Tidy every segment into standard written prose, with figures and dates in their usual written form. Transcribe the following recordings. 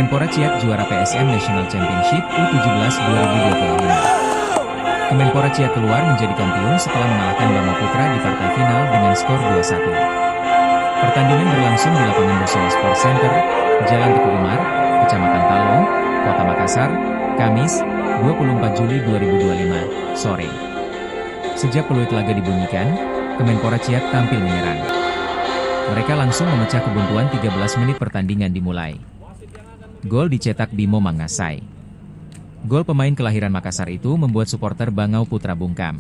Kemenpora Ciak juara PSM National Championship U17 2025. Kemenpora Ciak keluar menjadi kampiun setelah mengalahkan Bangau Putra di partai final dengan skor 2-1. Pertandingan berlangsung di lapangan Bursowa Sport Center, Jalan Teguh Umar, Kecamatan Talong, Kota Makassar, Kamis, 24 Juli 2025, sore. Sejak peluit laga dibunyikan, Kemenpora Ciak tampil menyerang. Mereka langsung memecah kebuntuan 13 menit pertandingan dimulai. Gol dicetak Bimo Mangasai. Gol pemain kelahiran Makassar itu membuat supporter Bangau Putra bungkam.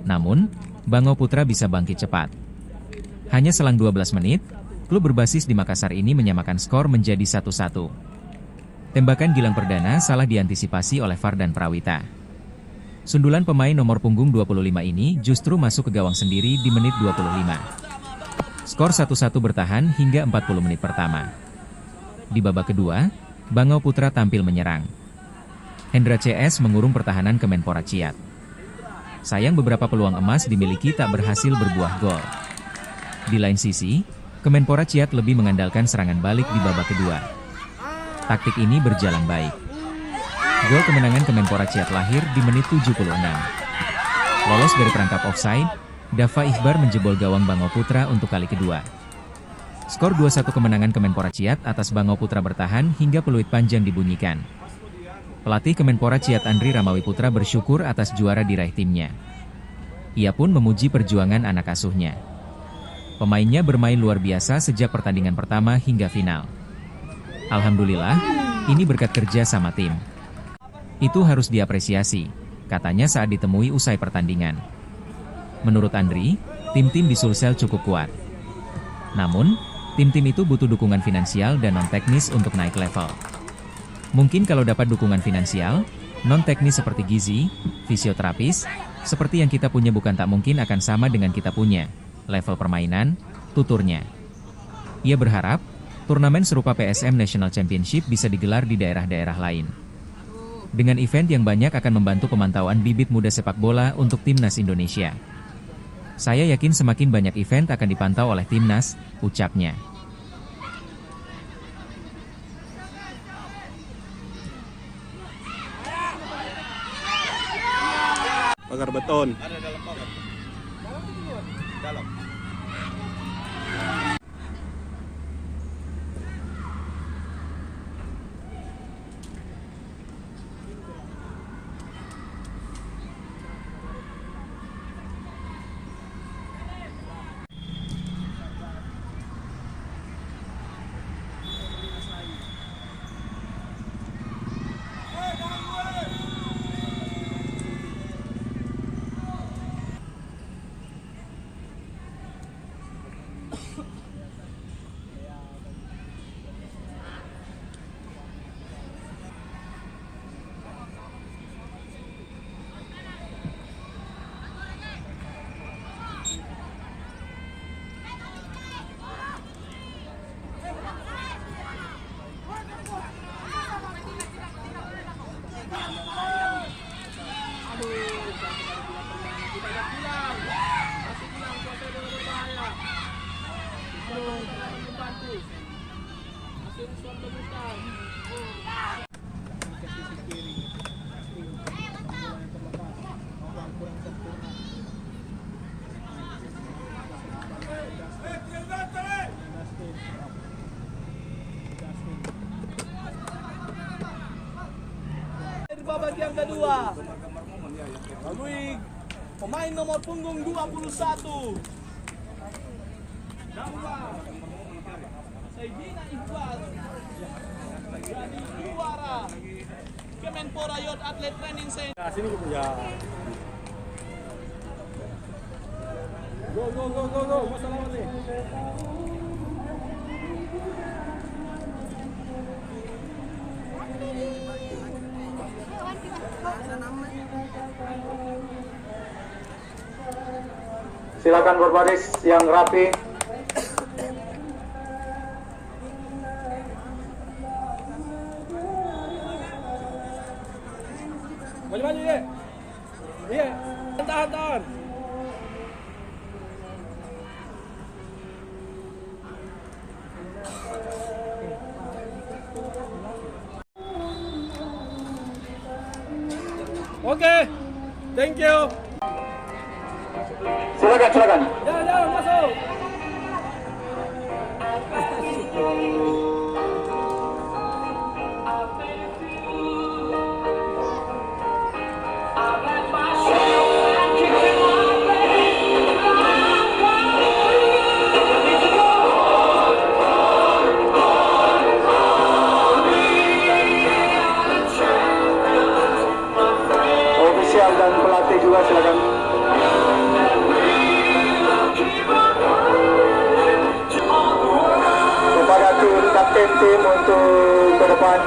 Namun, Bangau Putra bisa bangkit cepat. Hanya selang 12 menit, klub berbasis di Makassar ini menyamakan skor menjadi 1-1. Tembakan Gilang perdana salah diantisipasi oleh Fardan Prawita. Sundulan pemain nomor punggung 25 ini justru masuk ke gawang sendiri di menit 25. Skor 1-1 bertahan hingga 40 menit pertama. Di babak kedua, Bangau Putra tampil menyerang. Hendra CS mengurung pertahanan Kemenpora Ciak. Sayang beberapa peluang emas dimiliki tak berhasil berbuah gol. Di lain sisi, Kemenpora Ciak lebih mengandalkan serangan balik di babak kedua. Taktik ini berjalan baik. Gol kemenangan Kemenpora Ciak lahir di menit 76. Lolos dari perangkap offside, Dava Ikhbar menjebol gawang Bangau Putra untuk kali kedua. Skor 2-1 kemenangan Kemenpora Ciak atas Bangau Putra bertahan hingga peluit panjang dibunyikan. Pelatih Kemenpora Ciak Andri Ramawi Putra bersyukur atas juara diraih timnya. Ia pun memuji perjuangan anak asuhnya. Pemainnya bermain luar biasa sejak pertandingan pertama hingga final. Alhamdulillah, ini berkat kerja sama tim. Itu harus diapresiasi, katanya saat ditemui usai pertandingan. Menurut Andri, tim-tim di Sulsel cukup kuat. Namun, tim-tim itu butuh dukungan finansial dan non-teknis untuk naik level. Mungkin kalau dapat dukungan finansial, non-teknis seperti gizi, fisioterapis, seperti yang kita punya bukan tak mungkin akan sama dengan kita punya, level permainan, tuturnya. Ia berharap, turnamen serupa PSM National Championship bisa digelar di daerah-daerah lain. Dengan event yang banyak akan membantu pemantauan bibit muda sepak bola untuk Timnas Indonesia. Saya yakin semakin banyak event akan dipantau oleh Timnas, ucapnya. Pagar beton. Dalam. Babak yang kedua, melalui pemain nomor punggung 21, Dava Saidina Ikhlas, jadi juara Kemenpora Youth Atlet Training Center. Sini ya. Go. Masalah nih. Silakan berbaris yang rapi. Maju ya. Iya. Tahan. Oke. Thank you. Silakan. Jalan masuk. Ofisial dan pelatih juga silakan. Kepada tim kapten tim untuk ke depan.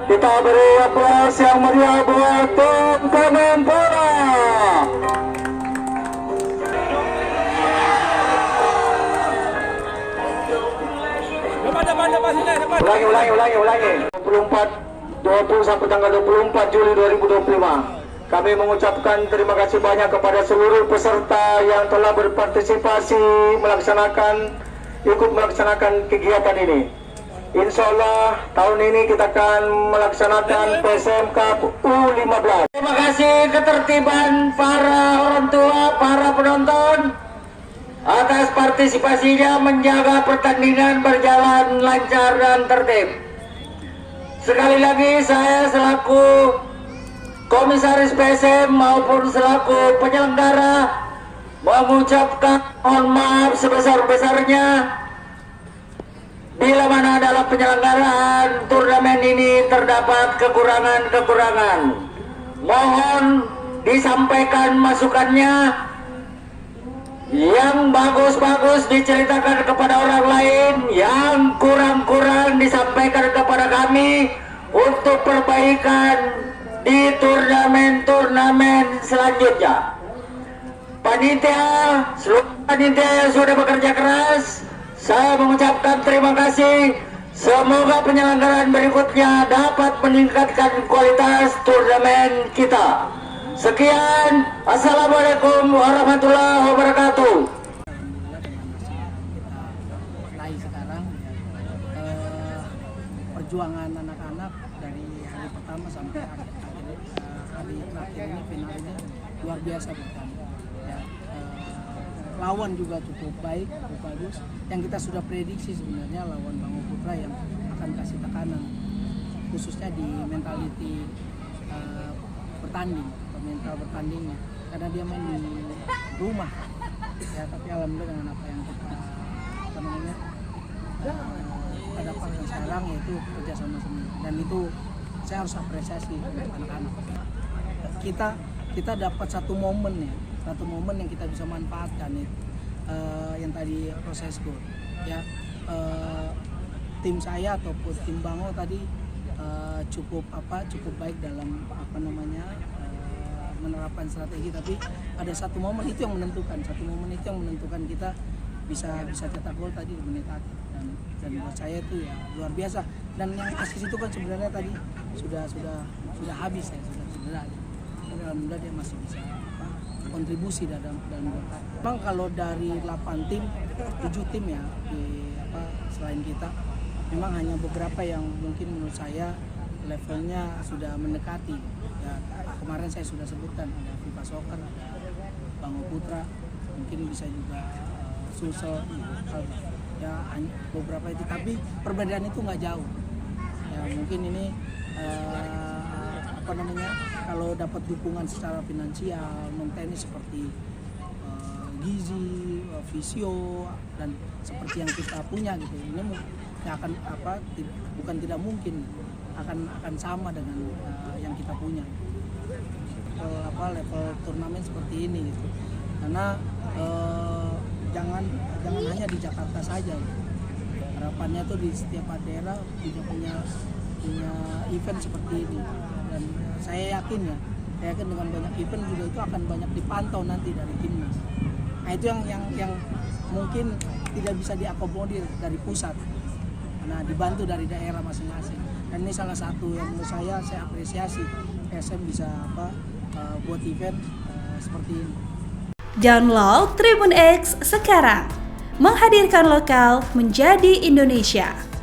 Kita beri aplaus yang meriah buat tim Kemenpora. Depan sini, depan. Ulangi. 20 sampai tanggal 24 Juli 2025. Kami mengucapkan terima kasih banyak kepada seluruh peserta yang telah berpartisipasi ikut melaksanakan kegiatan ini. Insya Allah tahun ini kita akan melaksanakan PSM Cup U15. Terima kasih ketertiban para orang tua, para penonton atas partisipasinya menjaga pertandingan berjalan lancar dan tertib. Sekali lagi saya selaku Komisaris PSM maupun selaku penyelenggara mengucapkan mohon maaf sebesar-besarnya bila mana dalam penyelenggaraan turnamen ini terdapat kekurangan-kekurangan. Mohon disampaikan masukannya, yang bagus-bagus diceritakan kepada orang lain, yang kurang-kurang disampaikan kepada kami untuk perbaikan di turnamen-turnamen selanjutnya. Seluruh panitia yang sudah bekerja keras, saya mengucapkan terima kasih. Semoga penyelenggaraan berikutnya dapat meningkatkan kualitas turnamen kita. Sekian, assalamualaikum warahmatullahi wabarakatuh. Mulai sekarang perjuangan anak-anak dari hari pertama sampai hari terakhir ini, final ini luar biasa buat kami. Ya, lawan juga cukup baik, cukup bagus. Yang kita sudah prediksi sebenarnya lawan Bangau Putra yang akan kasih tekanan, khususnya di mentality bertanding, mental bertandingnya, karena dia main di rumah. Ya, tapi alhamdulillah dengan apa yang kita dapatkan sekarang yaitu kerjasama semua, dan itu saya harus apresiasi anak-anak. Kita dapat satu momen yang kita bisa manfaatkan ya, yang tadi proses gol ya. Tim saya ataupun tim Bangau tadi cukup baik dalam menerapkan strategi, tapi ada satu momen itu yang menentukan kita bisa cetak gol tadi di menit akhir, dan buat saya itu ya luar biasa. Dan yang asis itu kan sebenarnya tadi sudah habis ya, sudah cedera. Tapi alhamdulillah dia masih bisa kontribusi dalam gol. Memang kalau dari 8 tim, 7 tim ya selain kita, memang hanya beberapa yang mungkin menurut saya levelnya sudah mendekati. Ya, kemarin saya sudah sebutkan ada FIFA Soccer, ada Bangau Putra, mungkin bisa juga Sulsel, ya beberapa itu. Tapi perbedaan itu nggak jauh. Ya mungkin ini kalau dapat dukungan secara finansial, non-teknis seperti gizi, fisio, dan seperti yang kita punya gitu, ini ya akan bukan tidak mungkin akan sama dengan yang kita punya level turnamen seperti ini gitu. Karena jangan hanya di Jakarta saja gitu. Harapannya tuh di setiap daerah punya event seperti ini, dan saya yakin dengan banyak event juga itu akan banyak dipantau nanti dari timnas. Nah itu yang mungkin tidak bisa diakomodir dari pusat, nah dibantu dari daerah masing-masing. Dan ini salah satu yang menurut saya apresiasi PSM bisa buat event seperti ini. Download Tribun X sekarang, menghadirkan lokal menjadi Indonesia.